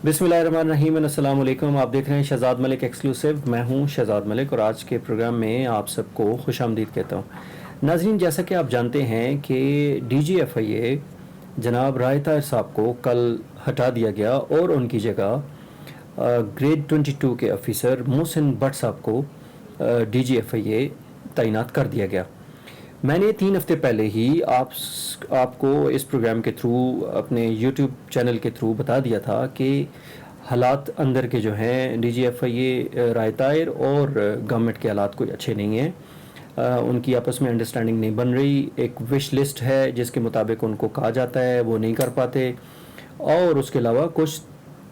बिस्मिल्लाहिर्रहमानिर्रहीम, अस्सलाम वालेकुम। आप देख रहे हैं शहजाद मलिक एक्सक्लूसिव। मैं हूं शहजाद मलिक और आज के प्रोग्राम में आप सबको खुशामदीद कहता हूं। नाज़रीन, जैसा कि आप जानते हैं कि DGFIA जनाब राय ताहिर साहब को कल हटा दिया गया और उनकी जगह ग्रेड 22 के ऑफिसर मोहसिन भट्ट साहब को DGFIA तैनात कर दिया गया। मैंने 3 हफ्ते पहले ही आपको इस प्रोग्राम के थ्रू, अपने यूट्यूब चैनल के थ्रू बता दिया था कि हालात अंदर के जो हैं DGFIA राय ताहिर और गवर्नमेंट के हालात कोई अच्छे नहीं हैं। उनकी आपस में अंडरस्टैंडिंग नहीं बन रही। एक विश लिस्ट है जिसके मुताबिक उनको कहा जाता है, वो नहीं कर पाते, और उसके अलावा कुछ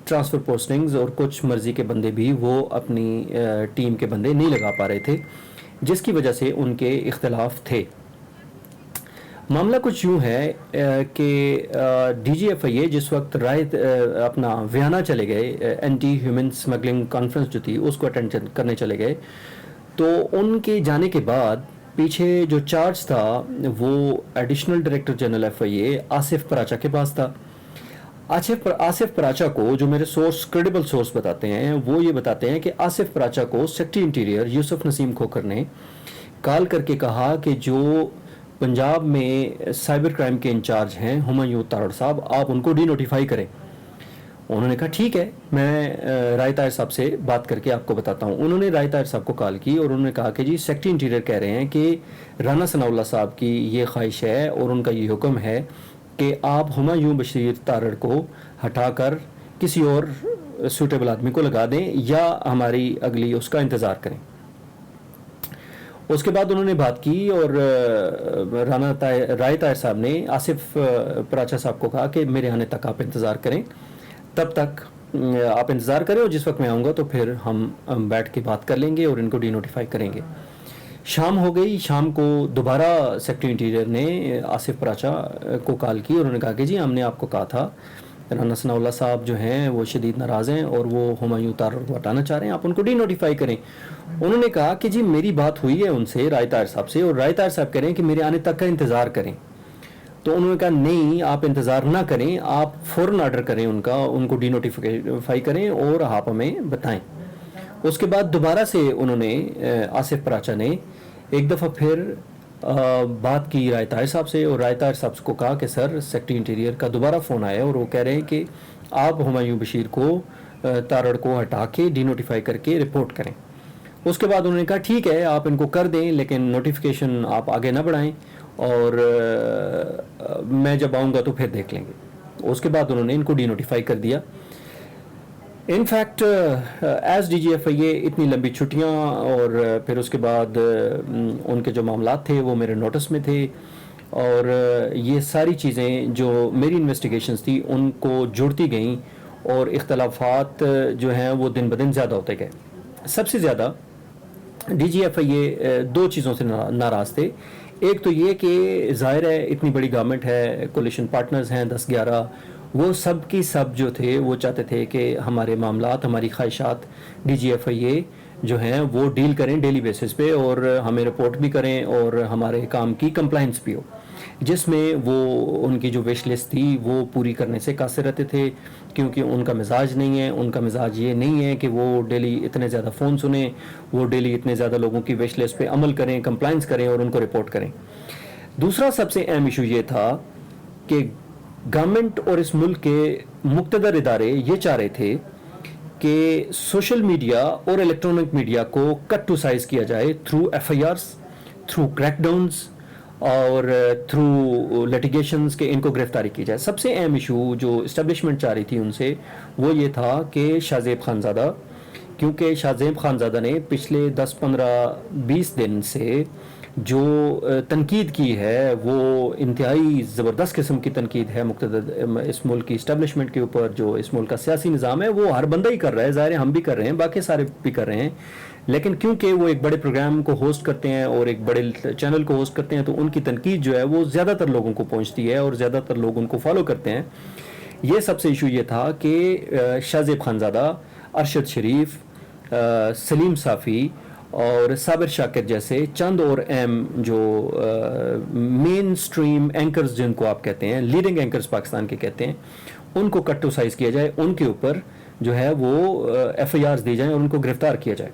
ट्रांसफ़र पोस्टिंग्स और कुछ मर्ज़ी के बंदे भी वो अपनी टीम के बंदे नहीं लगा पा रहे थे, जिसकी वजह से उनके इख्तलाफ थे। मामला कुछ यूँ है कि DGFIA जिस वक्त अपना वियना चले गए, एंटी ह्यूमन स्मगलिंग कॉन्फ्रेंस जो थी उसको अटेंड करने चले गए, तो उनके जाने के बाद पीछे जो चार्ज था वो additional director general FIA Asif Paracha के पास था। आसिफ पराचा को, जो मेरे सोर्स क्रेडिबल सोर्स बताते हैं, वो ये बताते हैं कि आसिफ पराचा को सेक्रेटरी इंटीरियर यूसुफ नसीम खोखर ने कॉल करके कहा कि जो पंजाब में साइबर क्राइम के इंचार्ज हैं हुमायूं तारड़ साहब, आप उनको डी-नोटिफाई करें। उन्होंने कहा ठीक है, मैं राय ताहिर साहब से बात करके आपको बताता हूँ। उन्होंने राय ताहिर साहब को कॉल की और उन्होंने कहा कि जी सेक्रेटरी इंटीरियर कह रहे हैं कि राना सनाउल्लाह साहब की ये ख्वाहिश है और उनका ये हुक्म है कि आप हुमायूं बशीर तारड़ को हटाकर किसी और सूटेबल आदमी को लगा दें या हमारी अगली उसका इंतज़ार करें। उसके बाद उन्होंने बात की और राय ताहिर साहब ने आसिफ पराचा साहब को कहा कि मेरे आने तक आप इंतज़ार करें, तब तक आप इंतज़ार करें और जिस वक्त मैं आऊँगा तो फिर हम बैठ के बात कर लेंगे और इनको डी-नोटिफाई करेंगे। शाम हो गई। शाम को दोबारा सेक्रेटरी इंटीरियर ने आसिफ पराचा को कॉल की और उन्होंने कहा कि जी हमने आपको कहा था राना सनाउल्लाह साहब जो हैं वो शदीद नाराज़ हैं और वो हुमायूं तारड़ को हटाना चाह रहे हैं, आप उनको डी-नोटिफाई करें। उन्होंने कहा कि जी मेरी बात हुई है उनसे, राय ताहिर साहब से, और राय ताहिर साहब कह रहे हैं कि मेरे आने तक का इंतज़ार करें। तो उन्होंने कहा नहीं, आप इंतज़ार ना करें, आप फ़ौरन ऑर्डर करें उनको डी-नोटिफाई करें और आप हमें बताएं। उसके बाद दोबारा से उन्होंने आसिफ पराचा ने एक दफ़ा फिर बात की राय ताहिर साहब से और राय ताहिर साहब को कहा कि सर सेक्रेटरी इंटीरियर का दोबारा फ़ोन आया और वो कह रहे हैं कि आप हुमायूं बशीर को तारड़ को हटा के डी-नोटिफाई करके रिपोर्ट करें। उसके बाद उन्होंने कहा ठीक है, आप इनको कर दें लेकिन नोटिफिकेशन आप आगे ना बढ़ाएं और मैं जब आऊँगा तो फिर देख लेंगे। उसके बाद उन्होंने इनको डी-नोटिफाई कर दिया। इनफैक्ट एज DGFIA इतनी लंबी छुट्टियां और फिर उसके बाद उनके जो मामलात थे वो मेरे नोटिस में थे और ये सारी चीज़ें जो मेरी इन्वेस्टिगेशंस थी उनको जुड़ती गईं और इख्तलाफात जो हैं वो दिन ब दिन ज़्यादा होते गए। सबसे ज़्यादा DGFIA 2 चीज़ों से नाराज़ थे। एक तो ये कि ज़ाहिर है इतनी बड़ी गवर्नमेंट है, कोलिशन पार्टनर्स हैं 10-11, वो सब की सब जो थे वो चाहते थे कि हमारे मामलात, हमारी ख्वाहिशात DGFIA जो हैं वो डील करें डेली बेसिस पे और हमें रिपोर्ट भी करें और हमारे काम की कंप्लाइंस भी हो, जिसमें वो उनकी जो विश लिस्ट थी वो पूरी करने से कासिर रहते थे, क्योंकि उनका मिजाज नहीं है। उनका मिजाज ये नहीं है कि वो डेली इतने ज़्यादा फ़ोन सुने, वो डेली इतने ज़्यादा लोगों की विश लिस्ट पे अमल करें, कंप्लाइंस करें और उनको रिपोर्ट करें। दूसरा सबसे अहम इशू ये था कि गवर्नमेंट और इस मुल्क के मुक़्तदर इदारे ये चाह रहे थे कि सोशल मीडिया और इलेक्ट्रॉनिक मीडिया को कट टू साइज़ किया जाए थ्रू FIRs, थ्रू क्रैकडाउन्स और थ्रू लिटिगेशंस के इनको गिरफ्तारी की जाए। सबसे अहम इशू जो इस्टेब्लिशमेंट चाह रही थी उनसे वो ये था कि शाहज़ेब खानज़ादा, क्योंकि शाहज़ेब खानज़ादा ने पिछले 10-15-20 दिन से जो तनकीद की है वो इंतहाई ज़बरदस्त किस्म की तनकीद है मुक़्तदर इस मुल्क की इस्टेब्लिशमेंट के ऊपर। जो इस मुल्क का सियासी निज़ाम है वो हर बंदा ही कर रहा है, ज़ाहिर है हम भी कर रहे हैं, बाकी सारे भी कर रहे हैं, लेकिन क्योंकि वो एक बड़े प्रोग्राम को होस्ट करते हैं और एक बड़े चैनल को होस्ट करते हैं तो उनकी तनकीद जो है वो ज़्यादातर लोगों को पहुँचती है और ज़्यादातर लोग उनको फॉलो करते हैं। ये सबसे इशू ये था कि शाहज़ेब खानज़ादा, अरशद शरीफ, सलीम साफ़ी और साबिर शाकिर जैसे चंद और अहम जो मेन स्ट्रीम एंकर्स जिनको आप कहते हैं, लीडिंग एंकर्स पाकिस्तान के कहते हैं, उनको कट टू साइज़ किया जाए, उनके ऊपर جو ہے وہ ایف آئی آرز دی جائیں اور ان کو گرفتار کیا جائے.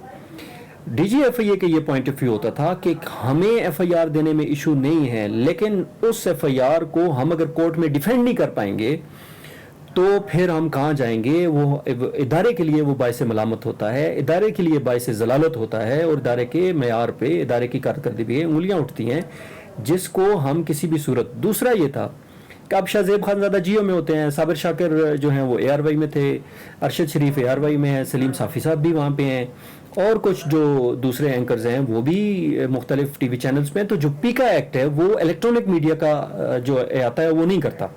ڈی جی ایف آئی اے کا یہ پوائنٹ آف ویو ہوتا تھا کہ ہمیں ایف آئی آر دینے میں ایشو نہیں ہے، لیکن اس ایف آئی آر کو ہم اگر کورٹ میں ڈیفینڈ نہیں کر پائیں گے تو پھر ہم کہاں جائیں گے. وہ ادارے کے لیے وہ باعث ملامت ہوتا ہے، ادارے کے لیے باعث ضلالت ہوتا ہے، اور ادارے کے معیار پہ ادارے کی کارکردگی پہ انگلیاں اٹھتی ہیں، جس کو ہم کسی بھی صورت. دوسرا یہ تھا کہ اب شاہ زیب خان زادہ جیو میں ہوتے ہیں، صابر شاکر جو ہیں وہ اے آر وائی میں تھے، ارشد شریف اے آر وائی میں ہے، سلیم صافی صاحب بھی وہاں پہ ہیں، اور کچھ جو دوسرے اینکرز ہیں وہ بھی مختلف ٹی وی چینلز پہ ہیں. تو جو پیکا ایکٹ ہے وہ الیکٹرانک میڈیا کا جو آتا ہے وہ نہیں کرتا،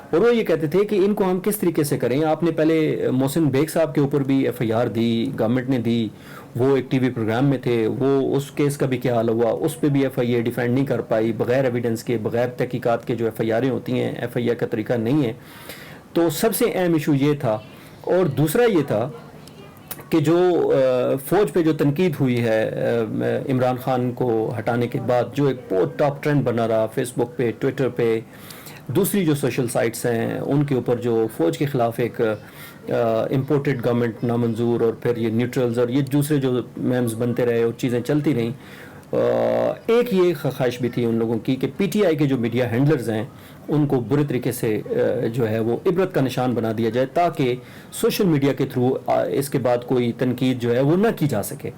اور وہ یہ کہتے تھے کہ ان کو ہم کس طریقے سے کریں. آپ نے پہلے محسن بیگ صاحب کے اوپر بھی ایف آئی آر دی، گورنمنٹ نے دی، وہ ایک ٹی وی پروگرام میں تھے، وہ اس کیس کا بھی کیا حال ہوا، اس پہ بھی ایف آئی اے ڈیفینڈ نہیں کر پائی، بغیر ایویڈنس کے، بغیر تحقیقات کے جو ایف آئی آریں ہوتی ہیں، ایف آئی آر کا طریقہ نہیں ہے. تو سب سے اہم ایشو یہ تھا. اور دوسرا یہ تھا کہ جو فوج پہ جو تنقید ہوئی ہے عمران خان کو ہٹانے کے بعد، جو ایک بہت ٹاپ ٹرینڈ بنا رہا فیس بک پہ، ٹویٹر پہ، دوسری جو سوشل سائٹس ہیں ان کے اوپر، جو فوج کے خلاف ایک امپورٹڈ گورنمنٹ نامنظور، اور پھر یہ نیوٹرلز اور یہ دوسرے جو میمز بنتے رہے اور چیزیں چلتی رہیں. ایک یہ خواہش بھی تھی ان لوگوں کی کہ پی ٹی آئی کے جو میڈیا ہینڈلرز ہیں ان کو برے طریقے سے جو ہے وہ عبرت کا نشان بنا دیا جائے، تاکہ سوشل میڈیا کے تھرو اس کے بعد کوئی تنقید جو ہے وہ نہ کی جا سکے.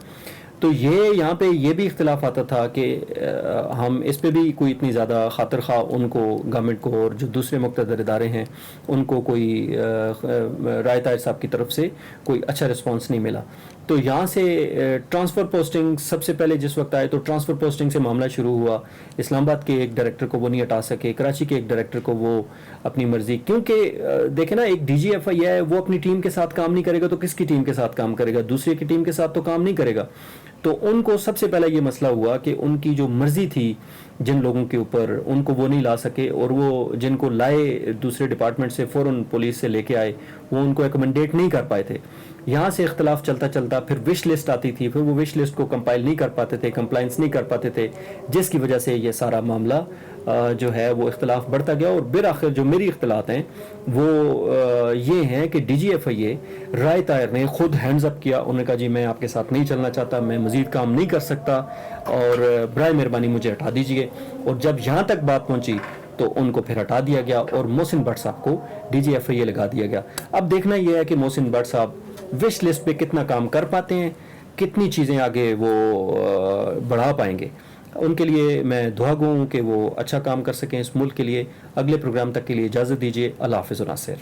تو یہاں پہ یہ بھی اختلاف آتا تھا کہ ہم اس پہ بھی کوئی اتنی زیادہ خاطر خواہ ان کو، گورنمنٹ کو اور جو دوسرے مقتدر ادارے ہیں ان کو کوئی رائے طاہر صاحب کی طرف سے کوئی اچھا رسپانس نہیں ملا. تو یہاں سے ٹرانسفر پوسٹنگ سب سے پہلے جس وقت آئے تو ٹرانسفر پوسٹنگ سے معاملہ شروع ہوا. اسلام آباد کے ایک ڈائریکٹر کو وہ نہیں ہٹا سکے، کراچی کے ایک ڈائریکٹر کو وہ اپنی مرضی، کیونکہ دیکھیں نا ایک ڈی جی ایف آئی ہے وہ اپنی ٹیم کے ساتھ کام نہیں کرے گا تو کس کی ٹیم کے ساتھ کام کرے گا؟ دوسرے کی ٹیم کے ساتھ تو کام نہیں کرے گا. تو ان کو سب سے پہلا یہ مسئلہ ہوا کہ ان کی جو مرضی تھی جن لوگوں کے اوپر ان کو وہ نہیں لا سکے، اور وہ جن کو لائے دوسرے ڈپارٹمنٹ سے فوراً پولیس سے لے کے آئے وہ ان کو ایکومنڈیٹ نہیں کر پائے تھے. یہاں سے اختلاف چلتا چلتا پھر وش لسٹ آتی تھی، پھر وہ وش لسٹ کو کمپائل نہیں کر پاتے تھے، کمپلائنس نہیں کر پاتے تھے، جس کی وجہ سے یہ سارا معاملہ جو ہے وہ اختلاف بڑھتا گیا. اور بالآخر جو میری اختلاف ہیں وہ یہ ہیں کہ ڈی جی ایف آئی اے رائے طاہر نے خود ہینڈز اپ کیا، انہوں نے کہا جی میں آپ کے ساتھ نہیں چلنا چاہتا، میں مزید کام نہیں کر سکتا اور برائے مہربانی مجھے ہٹا دیجیے. اور جب یہاں تک بات پہنچی تو ان کو پھر ہٹا دیا گیا اور محسن بٹ صاحب کو ڈی جی ایف آئی اے لگا دیا گیا. اب دیکھنا یہ ہے کہ محسن بٹ صاحب وش لسٹ پہ کتنا کام کر پاتے ہیں، کتنی چیزیں آگے وہ بڑھا پائیں گے. ان کے لیے میں دعا گو ہوں کہ وہ اچھا کام کر سکیں اس ملک کے لیے. اگلے پروگرام تک کے لیے اجازت دیجیے. اللہ حافظ و ناصر.